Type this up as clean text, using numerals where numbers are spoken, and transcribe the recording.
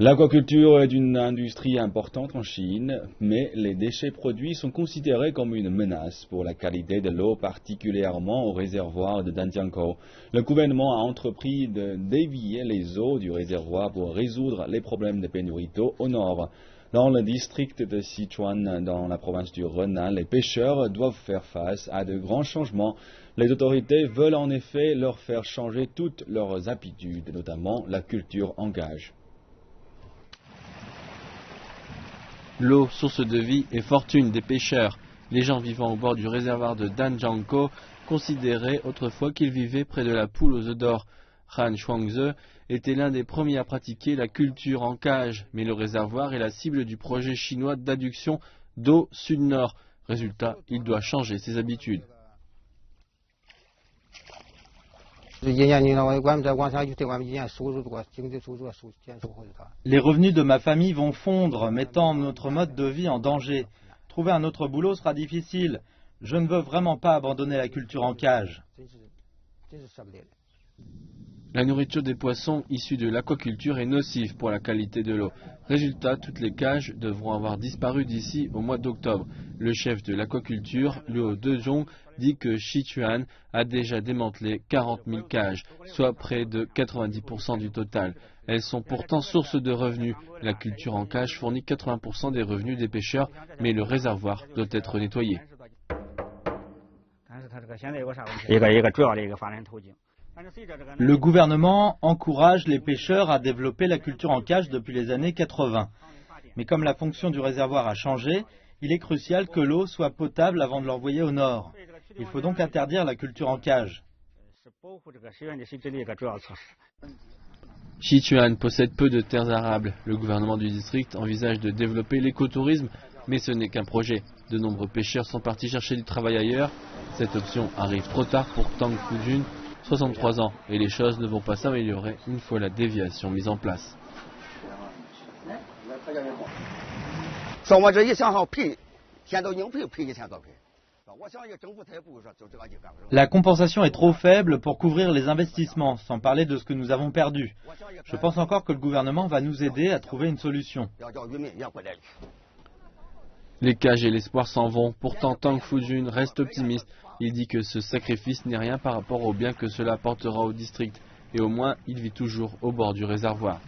L'aquaculture est une industrie importante en Chine, mais les déchets produits sont considérés comme une menace pour la qualité de l'eau, particulièrement au réservoir de Danjiangkou. Le gouvernement a entrepris de dévier les eaux du réservoir pour résoudre les problèmes de pénurie d'eau au nord. Dans le district de Sichuan, dans la province du Henan, les pêcheurs doivent faire face à de grands changements. Les autorités veulent en effet leur faire changer toutes leurs habitudes, notamment la culture en cage. L'eau, source de vie et fortune des pêcheurs. Les gens vivant au bord du réservoir de Danjiangkou considéraient autrefois qu'ils vivaient près de la poule aux œufs d'or. Han Shuangze était l'un des premiers à pratiquer la culture en cage, mais le réservoir est la cible du projet chinois d'adduction d'eau sud-nord. Résultat, il doit changer ses habitudes. Les revenus de ma famille vont fondre, mettant notre mode de vie en danger. Trouver un autre boulot sera difficile. Je ne veux vraiment pas abandonner la culture en cage. La nourriture des poissons issue de l'aquaculture est nocive pour la qualité de l'eau. Résultat, toutes les cages devront avoir disparu d'ici au mois d'octobre. Le chef de l'aquaculture, Liu Dezhong, dit que Sichuan a déjà démantelé 40 000 cages, soit près de 90% du total. Elles sont pourtant source de revenus. La culture en cage fournit 80% des revenus des pêcheurs, mais le réservoir doit être nettoyé. Le gouvernement encourage les pêcheurs à développer la culture en cage depuis les années 80. Mais comme la fonction du réservoir a changé, il est crucial que l'eau soit potable avant de l'envoyer au nord. Il faut donc interdire la culture en cage. Sichuan possède peu de terres arables. Le gouvernement du district envisage de développer l'écotourisme, mais ce n'est qu'un projet. De nombreux pêcheurs sont partis chercher du travail ailleurs. Cette option arrive trop tard pour Tang Fujun, 63 ans, et les choses ne vont pas s'améliorer une fois la déviation mise en place. La compensation est trop faible pour couvrir les investissements, sans parler de ce que nous avons perdu. Je pense encore que le gouvernement va nous aider à trouver une solution. Les cages et l'espoir s'en vont. Pourtant, Tang Fujun reste optimiste. Il dit que ce sacrifice n'est rien par rapport au bien que cela apportera au district. Et au moins, il vit toujours au bord du réservoir.